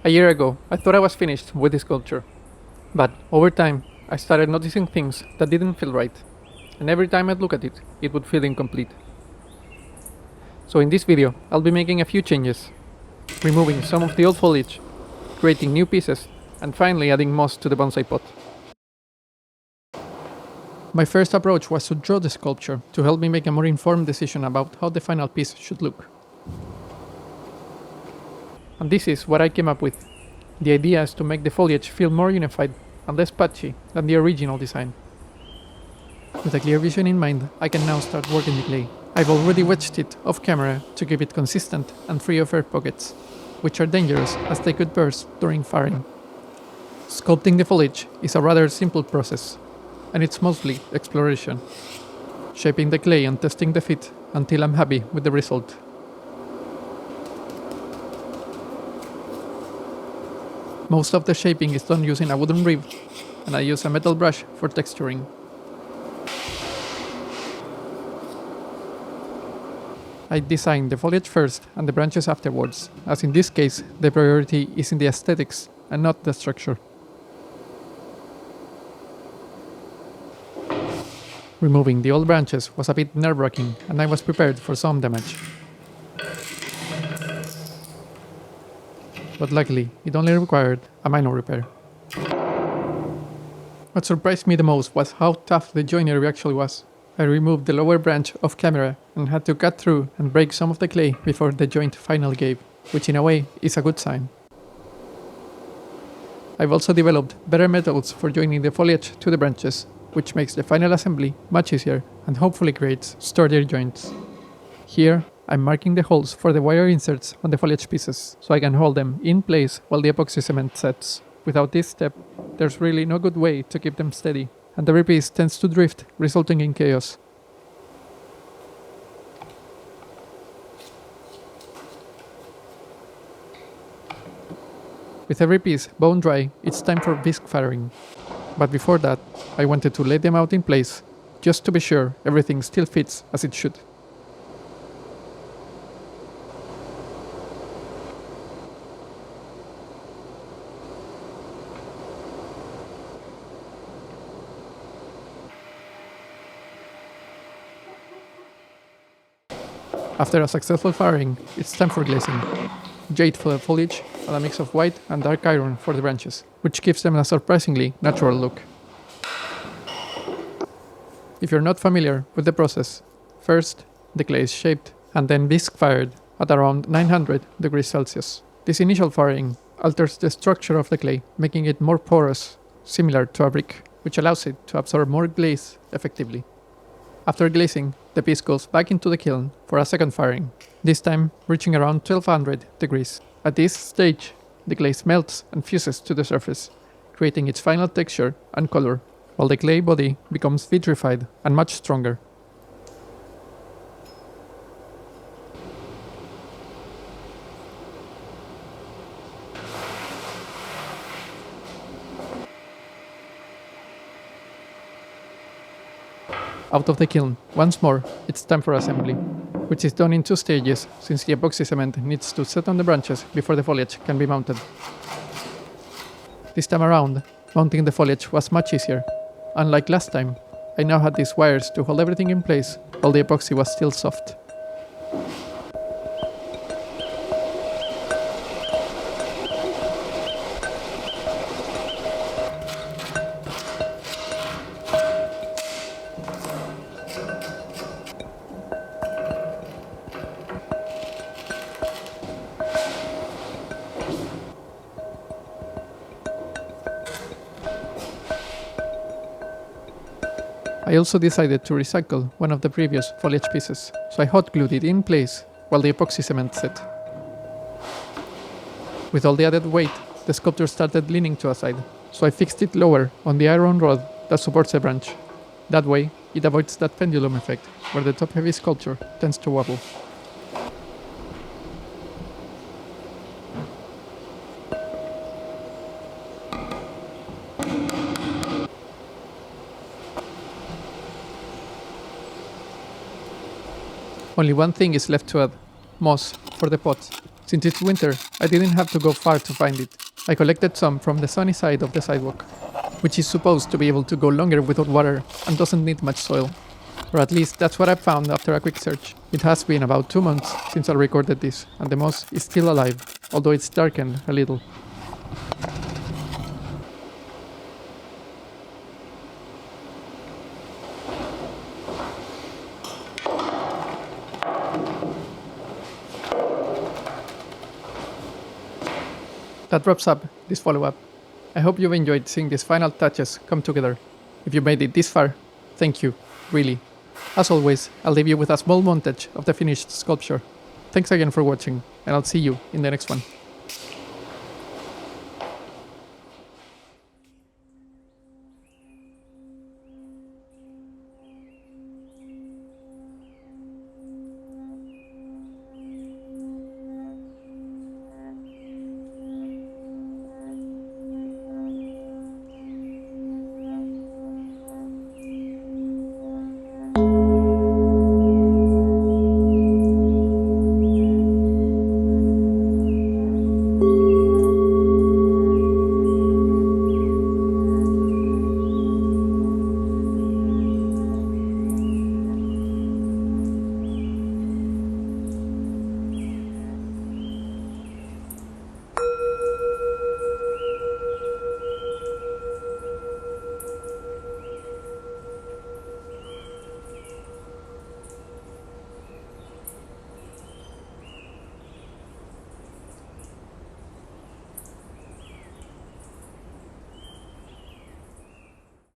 A year ago, I thought I was finished with this sculpture. But over time, I started noticing things that didn't feel right. And every time I'd look at it, it would feel incomplete. So in this video, I'll be making a few changes. Removing some of the old foliage, creating new pieces, and finally adding moss to the bonsai pot. My first approach was to draw the sculpture to help me make a more informed decision about how the final piece should look. And this is what I came up with. The idea is to make the foliage feel more unified and less patchy than the original design. With a clear vision in mind, I can now start working the clay. I've already wedged it off camera to keep it consistent and free of air pockets, which are dangerous as they could burst during firing. Sculpting the foliage is a rather simple process, and it's mostly exploration. Shaping the clay and testing the fit until I'm happy with the result. Most of the shaping is done using a wooden rib, and I use a metal brush for texturing. I design the foliage first and the branches afterwards, as in this case the priority is in the aesthetics and not the structure. Removing the old branches was a bit nerve-wracking, and I was prepared for some damage. But luckily, it only required a minor repair. What surprised me the most was how tough the joinery actually was. I removed the lower branch off camera and had to cut through and break some of the clay before the joint finally gave, which in a way is a good sign. I've also developed better methods for joining the foliage to the branches, which makes the final assembly much easier and hopefully creates sturdier joints. Here, I'm marking the holes for the wire inserts on the foliage pieces, so I can hold them in place while the epoxy cement sets. Without this step, there's really no good way to keep them steady, and every piece tends to drift, resulting in chaos. With every piece bone dry, it's time for bisque firing. But before that, I wanted to lay them out in place, just to be sure everything still fits as it should. After a successful firing, it's time for glazing. Jade for the foliage and a mix of white and dark iron for the branches, which gives them a surprisingly natural look. If you're not familiar with the process, first the clay is shaped and then bisque fired at around 900 degrees Celsius. This initial firing alters the structure of the clay, making it more porous, similar to a brick, which allows it to absorb more glaze effectively. After glazing, the piece goes back into the kiln for a second firing, this time reaching around 1200 degrees. At this stage, the glaze melts and fuses to the surface, creating its final texture and color, while the clay body becomes vitrified and much stronger. Out of the kiln, once more, it's time for assembly, which is done in two stages since the epoxy cement needs to set on the branches before the foliage can be mounted. This time around, mounting the foliage was much easier. Unlike last time, I now had these wires to hold everything in place while the epoxy was still soft. I also decided to recycle one of the previous foliage pieces, so I hot glued it in place while the epoxy cement set. With all the added weight, the sculpture started leaning to a side, so I fixed it lower on the iron rod that supports the branch. That way, it avoids that pendulum effect, where the top-heavy sculpture tends to wobble. Only one thing is left to add: moss for the pot. Since it's winter, I didn't have to go far to find it. I collected some from the sunny side of the sidewalk, which is supposed to be able to go longer without water and doesn't need much soil. Or at least that's what I found after a quick search. It has been about 2 months since I recorded this, and the moss is still alive, although it's darkened a little. That wraps up this follow-up. I hope you've enjoyed seeing these final touches come together. If you made it this far, thank you, really. As always, I'll leave you with a small montage of the finished sculpture. Thanks again for watching, and I'll see you in the next one.